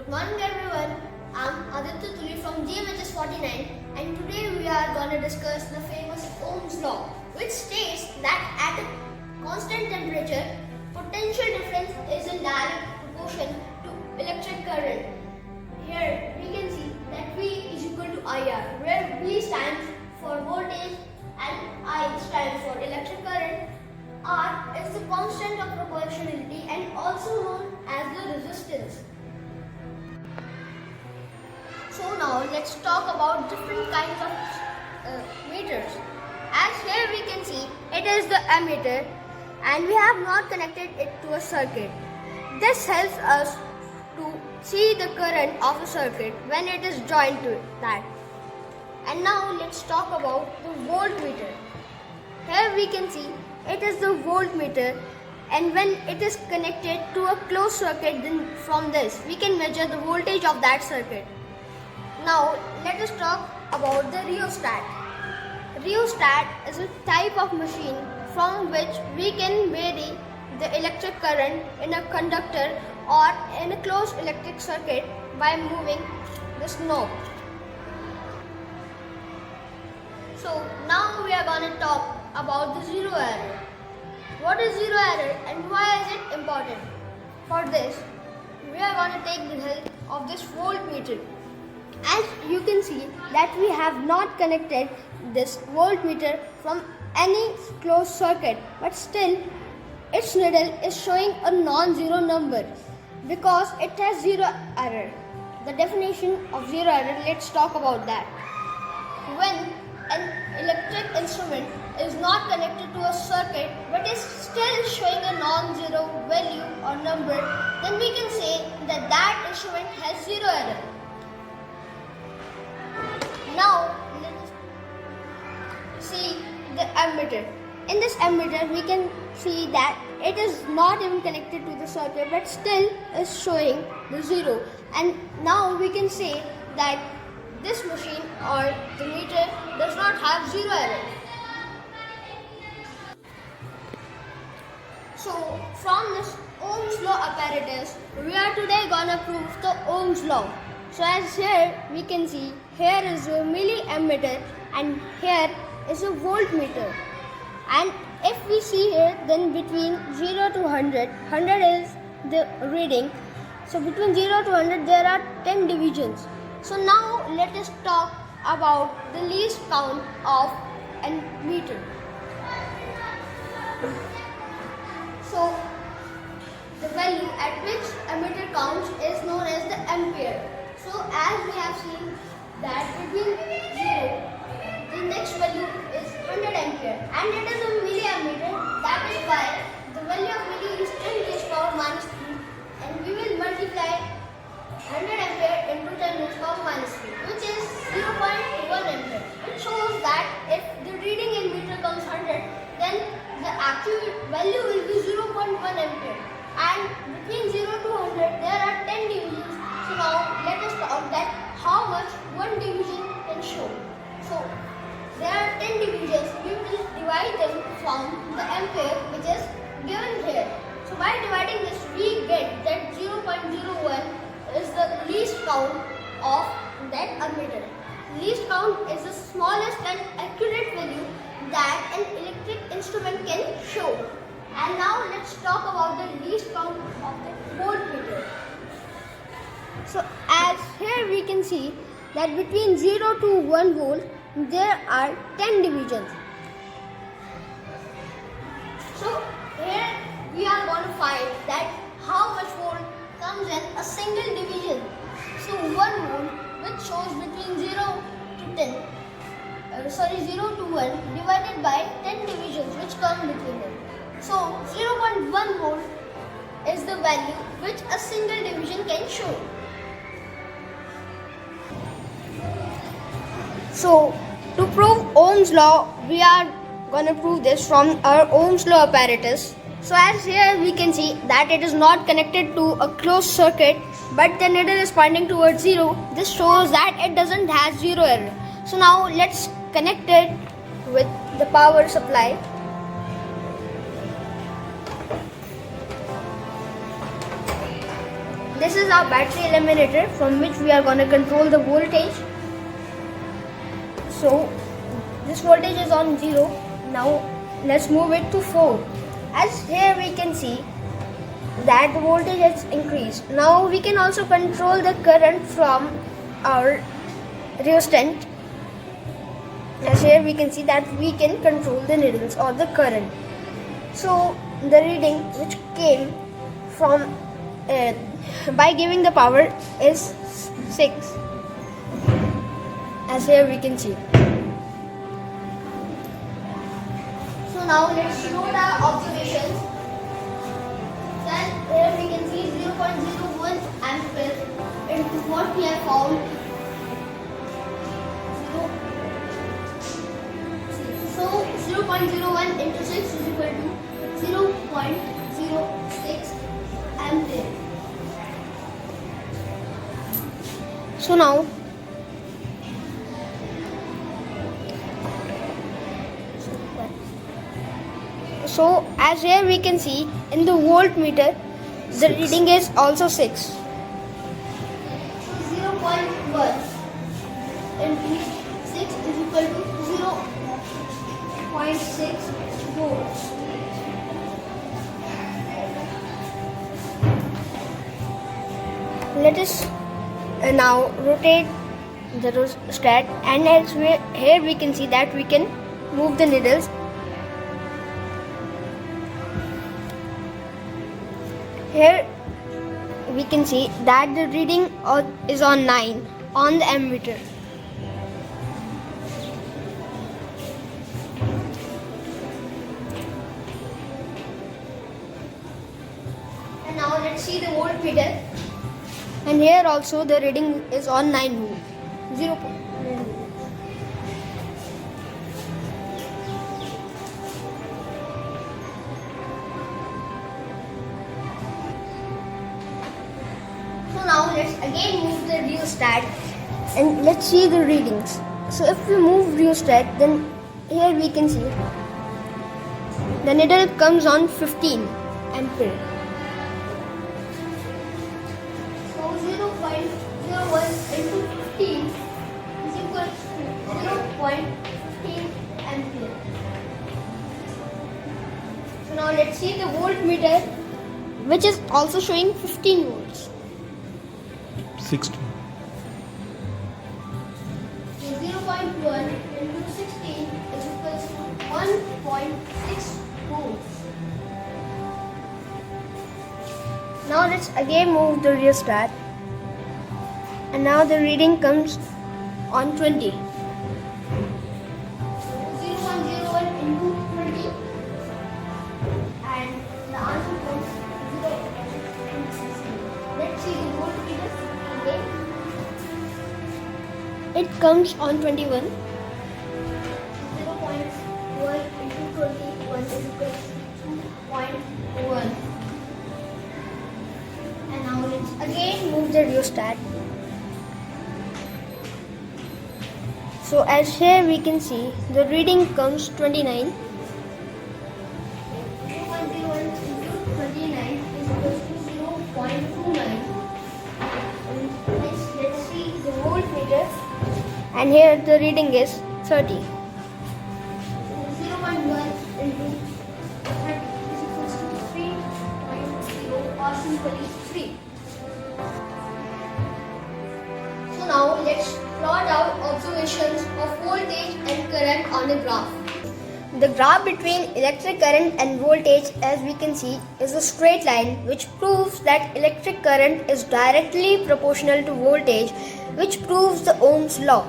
Good morning everyone, I'm Aditya Tuli from GMHS 49 and today we are going to discuss the famous Ohm's law, which states that at a constant temperature, potential difference is in direct proportion to electric current. Here we can see that V is equal to IR, where V stands for voltage and I stands for electric current. R is the constant of proportionality and also known as the resistance. So now let's talk about different kinds of meters. As here we can see, it is the ammeter and we have not connected it to a circuit. This helps us to see the current of a circuit when it is joined to that. And now let's talk about the voltmeter. Here we can see it is the voltmeter, and when it is connected to a closed circuit, then from this we can measure the voltage of that circuit. Now let us talk about the rheostat. Rheostat is a type of machine from which we can vary the electric current in a conductor or in a closed electric circuit by moving this knob. So now we are going to talk about the zero error. What is zero error and why is it important? For this, we are going to take the help of this voltmeter. As you can see that we have not connected this voltmeter from any closed circuit, but still its needle is showing a non-zero number because it has zero error. The definition of zero error, let's talk about that. When an electric instrument is not connected to a circuit but is still showing a non-zero value or number, then we can say that that instrument has zero error. Now let's see the ammeter. In this ammeter we can see that it is not even connected to the circuit but still is showing the zero, and now we can say that this machine or the meter does not have zero error. So from this Ohm's law apparatus, we are today gonna prove the Ohm's law. So as here we can see, here is a milliammeter and here is a voltmeter. And if we see here, then between 0 to 100, 100 is the reading. So between 0 to 100 there are 10 divisions. So now let us talk about the least count of a meter. So the value at which a meter counts is known as the ampere. So as we have seen that between 0, the next value is 100 ampere and it is a milliammeter. That is why the value of milli is 10 raised to power minus 3 and we will multiply 100 ampere into 10 raised to power minus 3, which is 0.1 ampere. It shows that if the reading in meter comes 100, then the actual value will be 0.1 ampere. And between 0 to 100 there are 10 divisions. So now let us talk that how much one division can show. So there are 10 divisions. We will divide them from the ampere which is given here. So by dividing this we get that 0.01 is the least count of that ammeter. Least count is the smallest and accurate value that an electric instrument can show. And now let's talk about the least count of the voltmeter. So as here we can see that between 0 to 1 volt there are 10 divisions. So here we are going to find that how much volt comes in a single division. So 1 volt, which shows between 0 to 10, 0 to 1 divided by 10 divisions which come between them. So 0.1 volt is the value which a single division can show. So to prove Ohm's law, we are going to prove this from our Ohm's law apparatus. So as here we can see that it is not connected to a closed circuit but the needle is pointing towards 0. This shows that it doesn't have zero error. So now let's connect it with the power supply. this is our battery eliminator from which we are going to control the voltage. So this voltage is on 0. Now let's move it to 4. As here we can see that the voltage has increased. Now we can also control the current from our rheostat. As here we can see that we can control the needles or the current. So the reading which came from by giving the power is 6. As here we can see. So now let's note our observations. Then here we can see 0.01 ampere into what we have found. So 0.01 into 6 is equal to 0.06 ampere. So now as here we can see in the voltmeter the reading is also 6. So 0.1 into 6 is equal to 0.6 volts. Let us now rotate the rheostat, and as here we can see that we can move the needles. Here we can see that the reading is on 9 on the ammeter. And now let's see the voltmeter. And here also the reading is on 9 volt. 0.9 volt. So now let's again move the rheostat and let's see the readings. So if we move rheostat, then here we can see the needle comes on 15 ampere. So 0.01 into 15 is equal to 0.15 ampere. So now let's see the voltmeter, which is also showing 15 volts. 16. So 0.1 into 16 is equal to 1.6 volts. Now let's again move the rheostat, and now the reading comes on 20. 0.01 into 20, and the answer comes 0.16. Let's see the voltmeter again. It comes on 21. 0.1 into 21 is equal to 2.1. And now let's again move the rheostat. So as here we can see the reading comes 29. 0.01 into 29 is equal to 0.29. Let's see the voltmeter, and here the reading is 30. 0.1 into 30 is equal to 3.0 or simply 3. So now let's plot out observations of voltage and current on a graph. The graph between electric current and voltage, as we can see, is a straight line which proves that electric current is directly proportional to voltage, which proves the Ohm's law.